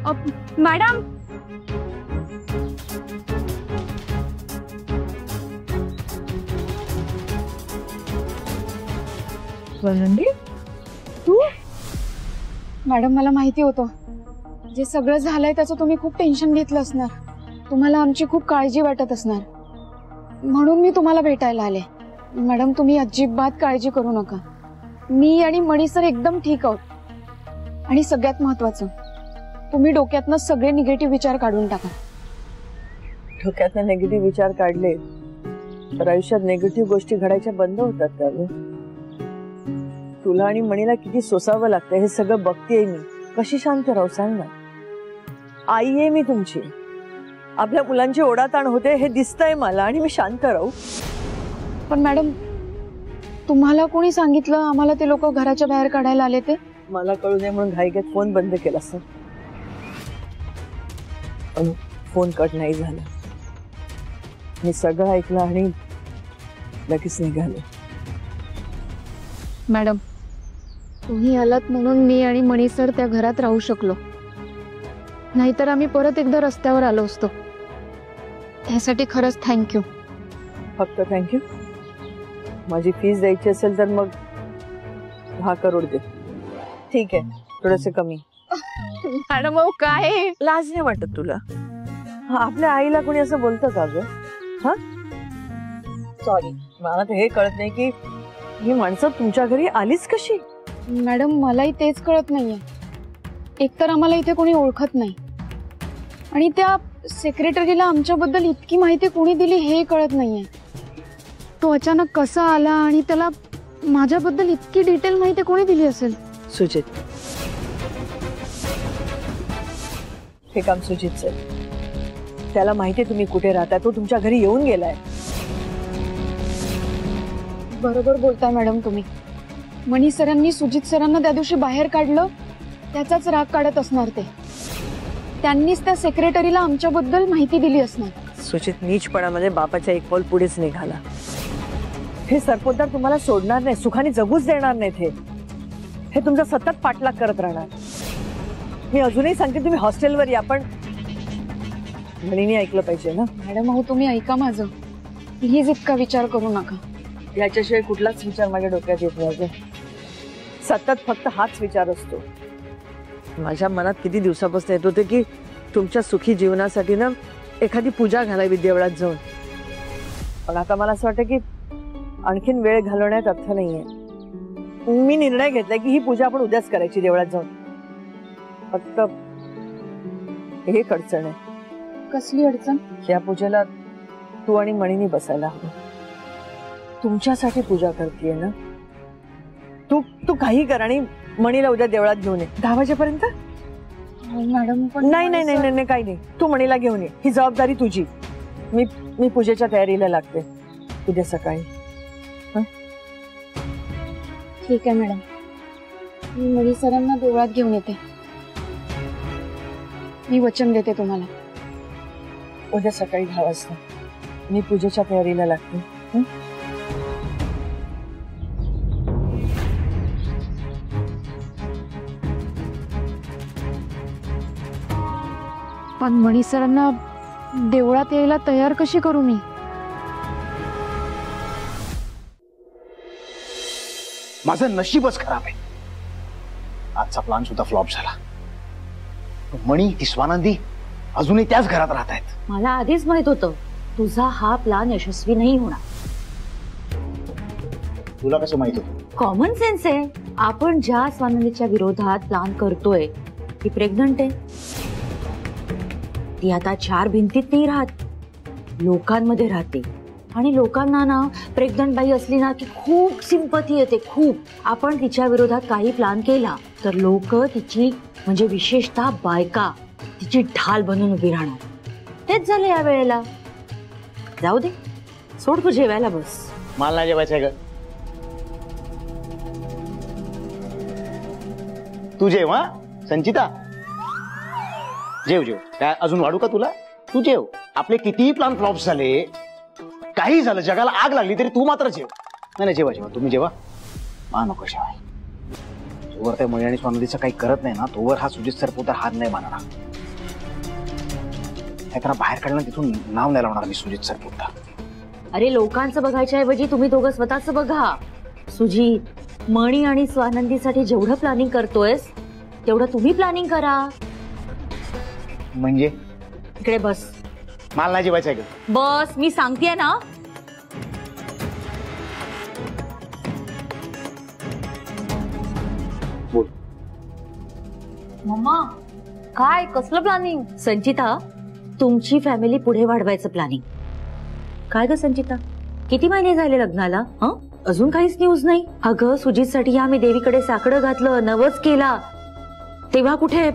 Madam तू? Madam मला माहिती होतं जे सगळं झालंय त्याचं तुम्ही खूप टेन्शन घेतलं असणार, तुम्हाला आमची खूप काळजी वाटत असणार, म्हणून मी तुम्हाला भेटायला आले। मॅडम तुम्ही अजिबात काळजी करू नका, मी आणि मणी सर एकदम ठीक आहोत। आणि सगळ्यात महत्त्वाचं तुम्ही डोक्यातनं सगळे निगेटिव्ह विचार काढून टाका। डोक्यातनं निगेटिव्ह विचार काढले तर आयुष्यात निगेटिव्ह गोष्टी घडायच्या बंद होतात का ग? तुला आणि मणीला किती सोसावं लागतं हे सगळं बघतेय मी, कशी शांत राहू सांग ना? आई आहे मी तुमची, आपल्या मुलांची ओढाताण होते हे दिसतंय मला आणि मी शांत राहू? पण मॅडम तुम्हाला कोणी सांगितलं आम्हाला ते लोक घराच्या बाहेर काढायला आले ते? मला कळू नये म्हणून घाईघाईत फोन बंद केला सर, पण फोन कट नाही झाला, मी सगळं ऐकलं आणि लगेच निघाले। मॅडम तुम्ही आलात म्हणून मी आणि मणी सर त्या घरात राहू शकलो, नाहीतर आम्ही परत एकदा रस्त्यावर आलो असतो। त्यासाठी खरंच थँक्यू। फक्त थँक्यू? माझी फीस द्यायची असेल तर मग 10 करोड दे, ठीक आहे, थोडंसं कमी। मॅडम काय लाज नाही वाटत तुला? आपल्या आईला कोणी असं बोलतं का ग? हा सॉरी, मला तर हे कळत नाही की ही माणसं तुमच्या घरी आलीच कशी? मॅडम मलाही तेच कळत नाहीये, एकतर आम्हाला इथे कोणी ओळखत नाही आणि त्या सेक्रेटरीला आमच्याबद्दल इतकी माहिती कोणी दिली हे कळत नाहीये। तो अचानक कसा आला आणि त्याला माझ्याबद्दल इतकी डिटेल माहिती कोणी दिली असेल? सुजित, हे काम सुजितचं आहे, त्याला माहिती आहे तुम्ही कुठे राहता, तो तुमच्या घरी येऊन गेलाय। बरोबर बोलताय मॅडम तुम्ही, मणी सरांनी सुजित सरांना त्या दिवशी बाहेर काढलं त्याचाच राग काढत असणार ते, त्यांनीच त्या सेक्रेटरीला आमच्याबद्दल माहिती दिली असणार। सुजित नीचपणामध्ये बापाच्या एक पाऊल पुढेच निघाला। हे सरपोतदार तुम्हाला सोडणार नाही, सुखाने जगूच देणार नाहीत, हे तुमचा सतत पाठलाग करत राहणार। मी अजूनही सांगते तुम्ही हॉस्टेलवर या, पण मणीने ऐकलं पाहिजे ना? मॅडम तुम्ही ऐका माझं, प्लीज इतका विचार करू नका। याच्याशिवाय कुठलाच विचार माझ्या डोक्यात येत नाही, सतत फक्त हाच विचार असतो। माझ्या मनात किती दिवसापासून येत होते की तुमच्या सुखी जीवनासाठी ना एखादी पूजा घालावी देवळात जाऊन, पण आता मला असं वाटतं की आणखीन वेळ घालवण्यात अर्थ नाहीये। मी निर्णय घेतलाय की ही पूजा आपण उद्याच करायची देवळात जाऊन। फक्त एक अडचण आहे। कसली अडचण? या पूजेला तू आणि मणीने बसायला हवं, तुमच्यासाठी पूजा करतेय ना तू, तू काही कर आणि मणीला उद्या देवळात घेऊन ये 10 वाजेपर्यंत। मॅडम नाही नाही नाही नाही काही नाही, तू मणीला घेऊन ये, ही जबाबदारी तुझी। मी पूजेच्या तयारीला लागते उद्या सकाळी। ठीक आहे मॅडम, मी मणी सरांना देवळात घेऊन येते, मी वचन देते तुम्हाला। उद्या सकाळी 10 वाजता मी पूजेच्या तयारीला लागते। पण मणी सरांना देवळात यायला तयार कशी करू मी? माझं नशीबच खराब आहे, आजचा प्लान सुद्धा फ्लॉप झाला। मणी ती स्वानंदी अजूनही त्याच घरात राहत आहेत। मला आधीच माहित होतं तुझा हा प्लान यशस्वी नाही होणार। तुला कसं माहित होतं? कॉमन सेन्स आहे, आपण ज्या स्वानंदीच्या विरोधात प्लान करतोय ती प्रेग्नंट आहे, ती आता 4 भिंतीत नाही राहत, लोकांमध्ये राहते आणि लोकांना ना प्रेग्नंट बाई असली ना की खूप सिंपथी येते, खूप। आपण तिच्या विरोधात काही प्लान केला तर लोक तिची म्हणजे विशेषतः बायका तिची ढाल बनून उभी राहणार। तेच झालं या वेळेला। जाऊ दे, सोड तू जेवायला बस। मला नाही जेवायचंय ग, तू जेव। हा संचिता, जेव जेव, काय अजून वाढू का तुला? तू जेव, आपले कितीही प्लान फ्लॉप झाले, काही झालं, जगाला आग लागली तरी तू मात्र जेव। नाही जेवा जेवा, तुम्ही जेवा, नको जेवाय। जोवर त्या मणी आणि स्वानंदीचं काही करत नाही ना तोवर हा सुजित सरपोतदार हात नाही मानणार। त्याला बाहेर काढलं तिथून नाव नाही लावणार मी सुजित सर पुरता. अरे लोकांचं बघायच्या ऐवजी तुम्ही दोघं स्वतःच बघा. सुजित, मणी आणि स्वानंदीसाठी जेवढं प्लॅनिंग करतोयस तेवढं तुम्ही प्लॅनिंग करा. म्हणजे इकडे बस. मला नाही जेवायचं आहे का? बस, मी सांगतेय ना. बोल. मम्मा, काय कसलं प्लॅनिंग? संचिता, तुमची फॅमिली पुढे वाढवायचं प्लॅनिंग. काय ग संचिता, किती महिने झाले लग्नाला? अजून काहीच न्यूज नाही. अगं सुजितसाठी आम्ही देवीकडे साकडं घातलं, नवस केला, तेव्हा कुठे?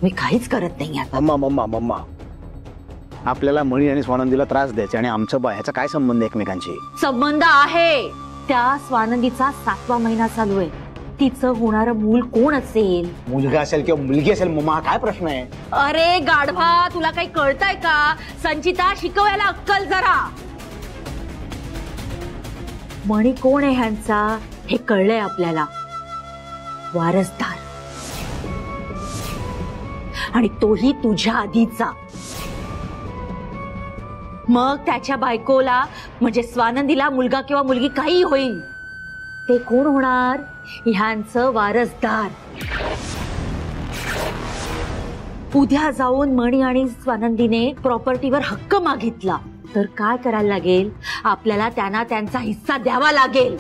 मी काहीच करत नाही आता. मम्मा आपल्याला मणी आणि स्वानंदीला त्रास द्यायचे आणि आमचं ह्याचा काय संबंध एकमेकांशी? संबंध आहे. त्या स्वानंदीचा 7वा महिना चालू आहे. तिचं होणारं मूल कोण असेल? मुलगा असेल किंवा मुलगी असेल मम्मा, काय प्रश्न आहे? अरे गाढवा, तुला काही कळतंय का? संचिता, शिकवायला अक्कल जरा. मणी कोण आहे ह्यांचा हे कळलंय आपल्याला. वारसदार, आणि तोही तुझ्या आधीचा. मग त्याच्या बायकोला म्हणजे स्वानंदीला मुलगा किंवा मुलगी काही होईल, ते कोण होणार? ह्यांचं वारसदार. उद्या जाऊन मणी आणि स्वानंदीने प्रॉपर्टीवर हक्क मागितला तर काय करायला लागेल? आपल्याला त्यांना त्यांचा हिस्सा द्यावा लागेल.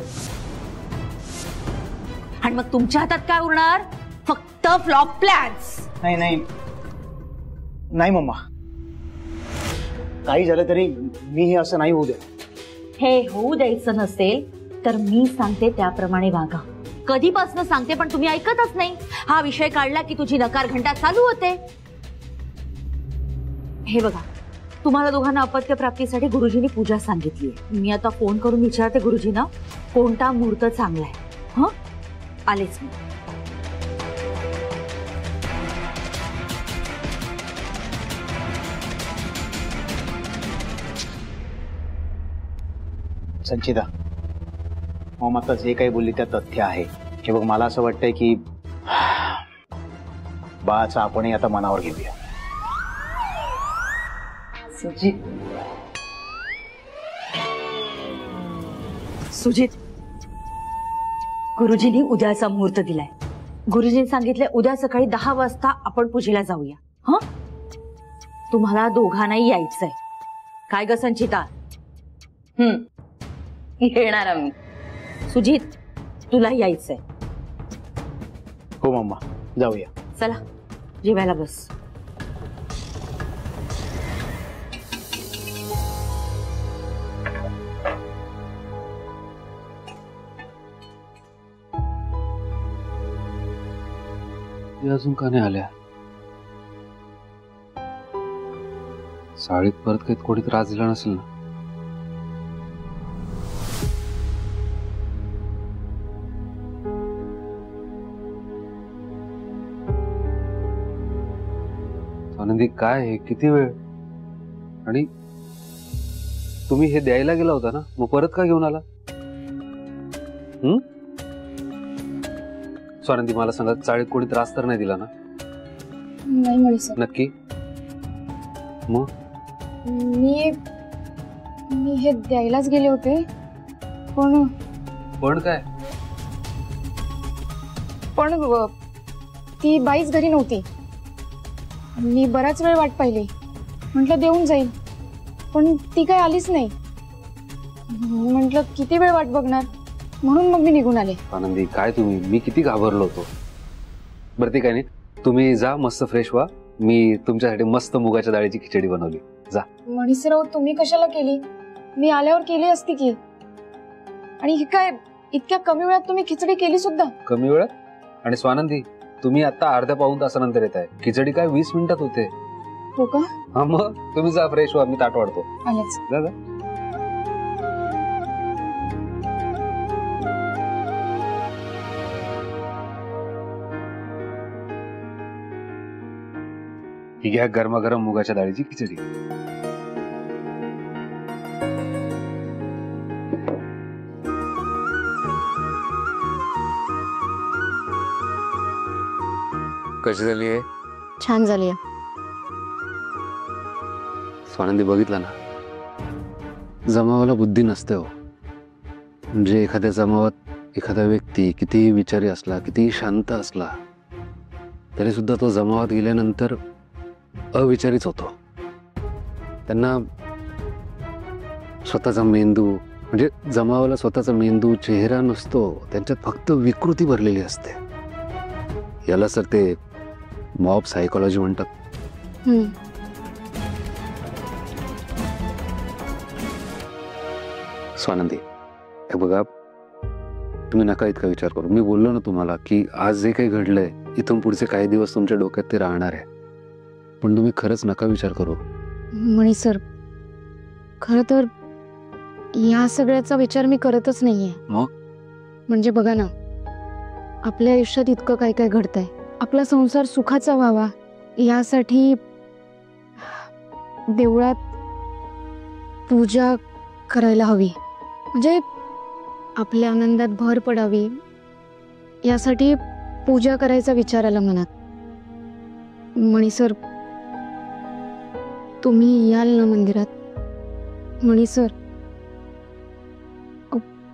आणि मग तुमच्या हातात काय उरणार? फक्त फ्लॉप प्लॅन्स. नाही मम्मा, काही झालं तरी मी हे असं नाही होऊ दे. हे होऊ द्यायचं नसेल तर मी सांगते त्याप्रमाणे वागा. कधीपासून सांगते पण तुम्ही ऐकतच नाही. हा विषय काढला की तुझी नकार घंटा चालू होते. हे बघा, तुम्हाला दोघांना अपत्य प्राप्तीसाठी गुरुजींनी पूजा सांगितली. मी आता फोन करून विचारते गुरुजींना कोणता मुहूर्त चांगला आहे. आलेच मी. संचिता, मग आता जे काही बोलली त्या तथ्य आहे. हे बघ, मला असं वाटतंय की बाळाचं आपणही आता मनावर घेऊया. सुजित, गुरुजींनी उद्याचा मुहूर्त दिलाय. गुरुजींनी सांगितलंय उद्या सकाळी 10 वाजता आपण पूजेला जाऊया. तुम्हाला दोघांनाही यायचंय. काय ग संचिता? येणार आम्ही. सुजित, तुला यायचंय? हो मम्मा, जाऊया. चला जेवायला बस. अजून का नाही आल्या? साडीत परत काही कोणी त्रास दिला नसेल ना? आनंदी, काय हे? किती वेळ? आणि तुम्ही हे द्यायला गेला होता ना, मग परत का घेऊन आला? स्वानंदी, मला सांगा, चाळीत कोणी त्रास तर नाही दिला ना? नाही म्हणे सर. नक्की? मग मी हे द्यायलाच गेले होते, पण काय? पण ती बाईच घरी नव्हती. मी बराच वेळ वाट पाहिली, म्हटलं देऊन जाईल, पण ती काय आलीच नाही. म्हटलं किती वेळ वाट बघणार, म्हणून मग मी निघून आले. आनंदी, काय तुम्ही? मी किती घाबरलो होतो. बरं ते काय नाही, तुम्ही जा, मस्त फ्रेश व्हा. मी तुमच्यासाठी मस्त मुगाच्या डाळीची खिचडी बनवली. जा. मनीसराव, तुम्ही कशाला केली? मी आल्यावर केली असती की. आणि हे काय, इतक्या कमी वेळात तुम्ही खिचडी केली सुद्धा? कमी वेळात? आणि स्वानंदी, तुम्ही आता अर्ध्या पाऊण तासानंतर येत आहे. खिचडी काय 20 मिनिटात होते. हो का? हा, मग तुम्ही जा, फ्रेश व्हा, मी ताट वाढतो. आलेच. जा जा. ही घ्या गरमागरम मुगाच्या डाळीची खिचडी. कशी झाली आहे? छान झाली. स्वानंदी बघितलं ना, जमावाला बुद्धी नसते हो. म्हणजे एखाद्या जमावात एखादा व्यक्ती कितीही विचारी असला, कितीही शांत असला, तरी सुद्धा तो जमावात गेल्यानंतर अविचारीच होतो. त्यांना स्वतःचा मेंदू, म्हणजे जमावाला स्वतःचा मेंदू, चेहरा नसतो. त्यांच्यात फक्त विकृती भरलेली असते. याला सर ते मॉब सायकोलॉजी म्हणतात. स्वानंदी, हे बघा, तुम्ही नका इतका विचार करू. मी बोललो ना तुम्हाला की आज जे काही घडलंय, इथून पुढचे काही दिवस तुमच्या डोक्यात ते राहणार आहे. पण तुम्ही खरंच नका विचार करू. मणी सर, खरं तर या सगळ्याचा विचार मी करतच नाहीये. मग? म्हणजे बघा ना, आपल्या आयुष्यात इतकं काय काय घडतंय. आपला संसार सुखाचा व्हावा यासाठी देवळात पूजा करायला हवी. म्हणजे आपल्या आनंदात भर पडावी यासाठी पूजा करायचा विचार आला मनात. मणी सर, तुम्ही याल ना मंदिरात? मणी सर,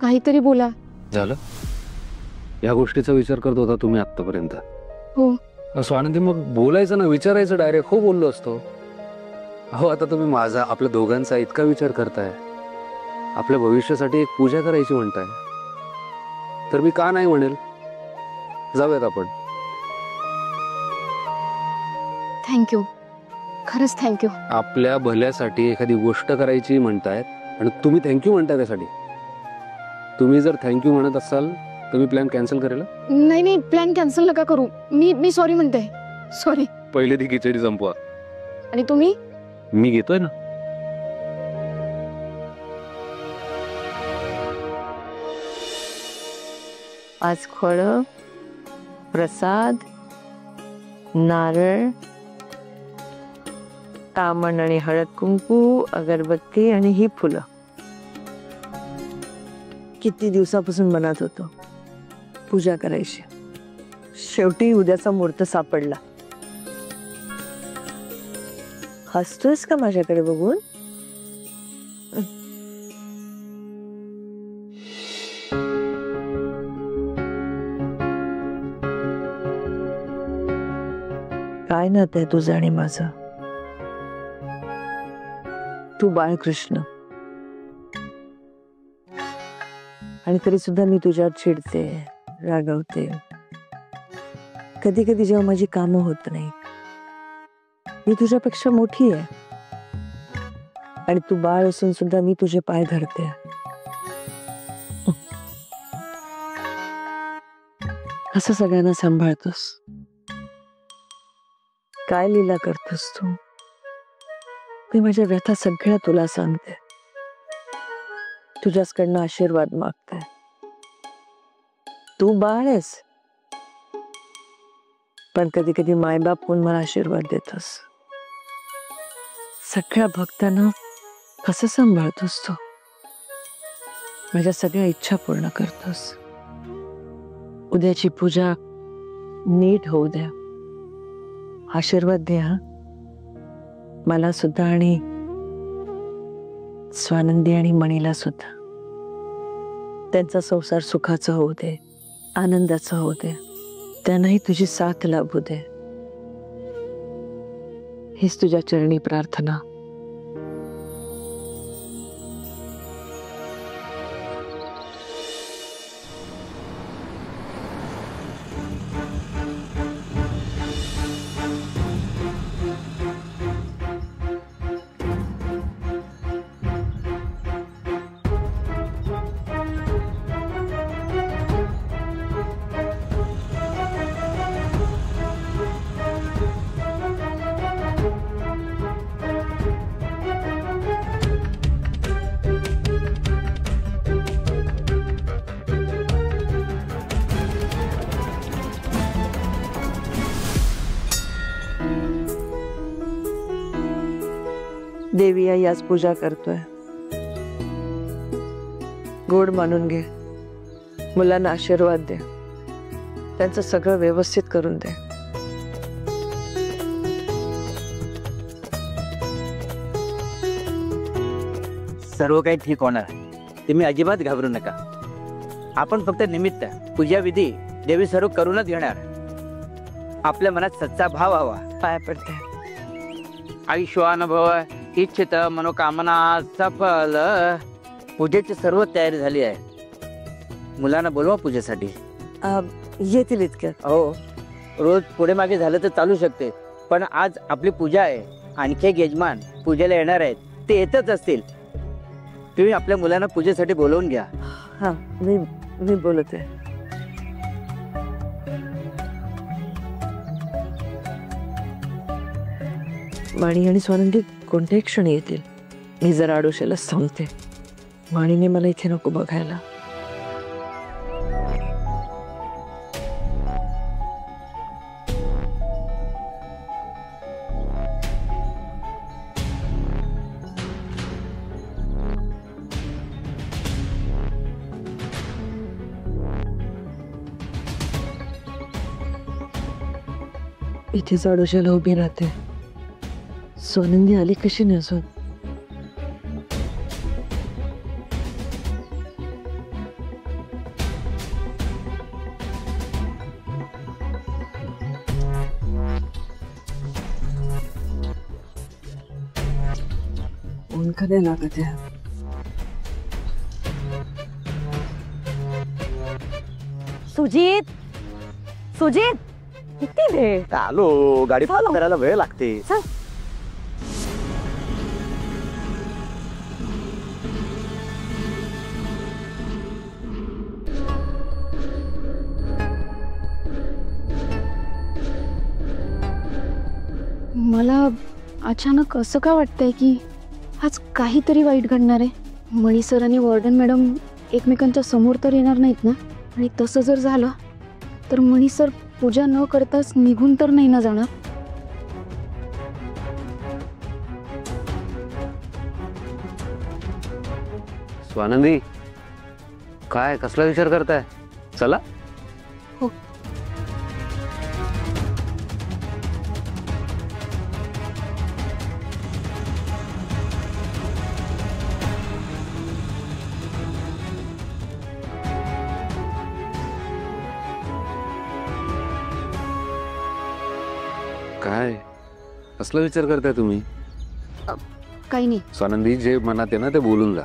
काहीतरी बोला. झालं? या गोष्टीचा विचार करत होता तुम्ही आतापर्यंत? हो. स्वानंदी, मग बोलायचं ना, विचारायचं डायरेक्ट. हो, बोललो असतो. हो, आता तुम्ही माझा, आपल्या दोघांचा इतका विचार करताय, आपल्या भविष्यासाठी एक पूजा करायची म्हणताय, तर मी का नाही म्हणेल. जाऊयात आपण. थँक्यू, खरंच थँक्यू. आपल्या भल्यासाठी एखादी गोष्ट करायची म्हणतायत आणि तुम्ही थँक्यू म्हणताय त्यासाठी. तुम्ही जर थँक्यू म्हणत असाल तर मी प्लॅन कॅन्सल करेल. नाही नाही, प्लॅन कॅन्सल नका करू. मी सॉरी म्हणते. सॉरी. पहिले ती खिचडी संपवा. आणि तुम्ही? मी घेतोय ना. आज फळं, प्रसाद, नारळ, तामण आणि हळद कुंकू, अगरबत्ती आणि ही फुलं. किती दिवसापासून मनात होतो पूजा करायची. शेवटी उद्याचा मुहूर्त सापडला. हसतोयस का माझ्याकडे बघून? काय नातं आहे तुझं आणि माझं? तू बाळकृष्ण, आणि तरी सुद्धा मी तुझ्यावर चिडते, रागवते. कधी कधी जेव्हा माझी कामं होत नाही, मी तुझ्यापेक्षा मोठी आहे, आणि तू बाळ असून सुद्धा मी तुझे पाय धरते. असं सगळ्यांना सांभाळतोस. काय लीला करतोस तू? मी माझ्या व्यथा सगळ्या तुला सांगते. तुझ्याचकडनं आशीर्वाद मागते. तू बाळ आहेस, पण कधी कधी मायबाप होऊन मला आशीर्वाद देतोस. सगळ्या भक्तांना कसं सांभाळतोस तू? माझ्या सगळ्या इच्छा पूर्ण करतोस. उद्याची पूजा नीट होऊ द्या. आशीर्वाद दे हा, मला सुद्धा आणि स्वानंदी आणि मणीला सुद्धा. त्यांचा संसार सुखाचा होऊ दे, आनंदाचा होऊ दे. त्यांनाही तुझी साथ लाभू दे. हीच तुझ्या चरणी प्रार्थना. देवी आई आज पूजा करतोय. गोड मानून घे. मुलांना आशीर्वाद दे. त्यांचं सगळं व्यवस्थित करून दे. सर्व काही ठीक होणार. तुम्ही अजिबात घाबरू नका. आपण फक्त निमित्त पूजा विधी देवी सर्व करूनच घेणार. आपल्या मनात सच्चा भाव हवा. पाया पडते. आयुष्यानुभव इच्छित मनोकामना सफल. पूजेची सर्व तयारी झाली आहे. मुलांना बोलवा पूजेसाठी. येतील इतक्यात. हो, रोज पुढे मागे झालं तर चालू शकते, पण आज आपली पूजा आहे. आणखी एक यजमान पूजेला येणार आहेत, ते येतच असतील. तुम्ही आपल्या मुलांना पूजेसाठी बोलवून घ्या. हा, मी बोलते. वाणी आणि स्वानंदी कोणत्याही क्षणी येतील. मी जरा आडोशाला सांगते. वाणीने मला इथे नको बघायला. इथेच आडोशाला उभी राहते. स्वानंदी आली कशी नाही अजून. ऊन का नाही लागत आहे. सुजित, सुजित, किती वेळ. आलो. गाडी चलो. करायला वेळ लागते. मला अचानक असं का वाटतंय की आज काहीतरी वाईट घडणार आहे. मणी सर आणि वॉर्डन मॅडम एकमेकांच्या समोर तर येणार नाहीत ना. आणि तसं जर झालं तर मणी सर पूजा न करताच निघून तर नाही ना जाणार. स्वानंदी, काय कसला विचार करताय? चला. हो. काय कसला विचार करताय तुम्ही? काही नाही. स्वानंदी, जे मनात आहे ना ते बोलून जा.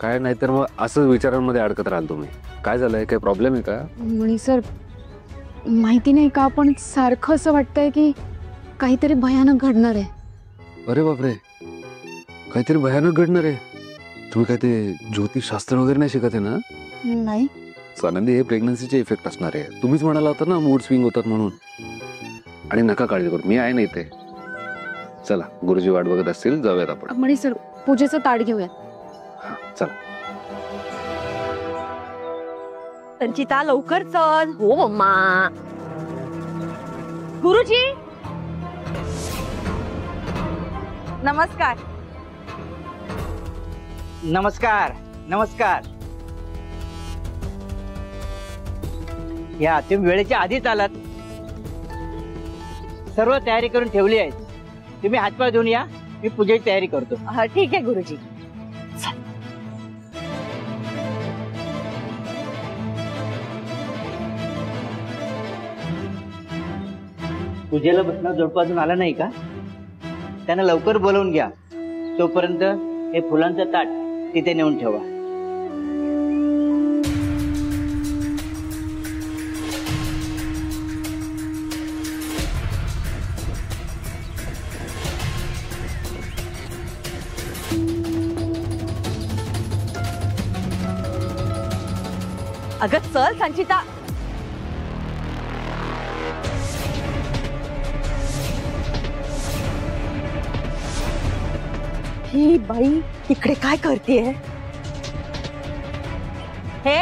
काय नाहीतर मग असं विचारांमध्ये अडकत राहाल तुम्ही. काय झालंय? काही प्रॉब्लेम आहे का? मणी सर, माहिती नाही का पण सारखं असं वाटतंय की काहीतरी भयानक घडणार आहे. अरे बापरे, काहीतरी भयानक घडणार आहे. तुम्ही काय ते ज्योतिषशास्त्र वगैरे नाही शिकत आहे ना? नाही. स्वानंदी, हे प्रेग्नन्सीचे इफेक्ट असणार आहे. तुम्हीच म्हणाला होता ना मूड स्विंग होतात म्हणून. आणि नका काळजी करू, मी आहे ना इथे. चला, गुरुजी वाट बघत असतील, जाऊयात आपण. मणी सर, पूजेचं ताट घेऊयात. हा, चला. संचिता, लवकर चल. हो मम्मा. गुरुजी, नमस्कार. नमस्कार. नमस्कार. या तुम्ही वेळेच्या आधीच आलात. सर्व तयारी करून ठेवली आहे. तुम्ही हातपाय धुवून या, मी पूजेची तयारी करतो. ठीक आहे गुरुजी. पूजेला बसणार जोडपा अजून आला नाही का? त्यांना लवकर बोलवून घ्या. तोपर्यंत हे फुलांचं ताट तिथे नेऊन ठेवा. अगं चल संचिता. ही बाई इकडे काय करतेय? हे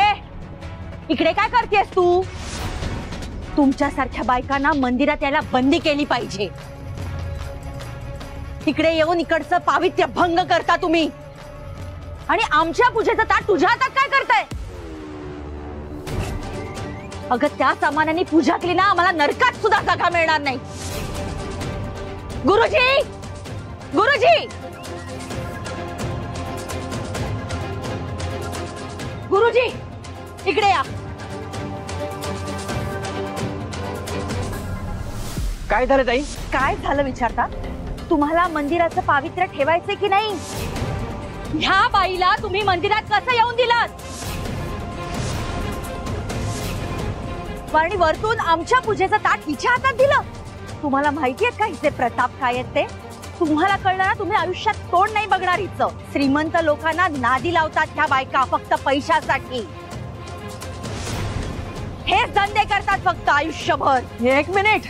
इकडे काय करतेस तू? तुमच्यासारख्या बायकांना मंदिरात यायला बंदी केली पाहिजे. इकडे येऊन इकडचं पावित्र्य भंग करता तुम्ही. आणि आमच्या पूजेचं ताट तुझ्या हातात काय करताय? अगं त्या सामानाने पूजा केली ना, आम्हाला नरकात सुद्धा जागा मिळणार नाही. गुरुजी, गुरुजी, भाऊजी इकडे या. काय झालं ताई? काय झालं विचारता? तुम्हाला मंदिराचं पावित्र्य ठेवायचंय की नाही? ह्या बाईला तुम्ही मंदिरात कसं येऊन दिलात? आणि वरतून आमच्या पूजेचं ताट हिच्या हातात दिलं. तुम्हाला माहिती आहेत का हिचे प्रताप काय आहेत ते? तुम्हाला कळलं ना, तुम्ही आयुष्यात तोंड नाही बघणार हिचं. श्रीमंत लोकांना नादी लावतात ह्या बायका फक्त पैशासाठी. हेच धंदे करतात फक्त आयुष्यभर. एक मिनिट.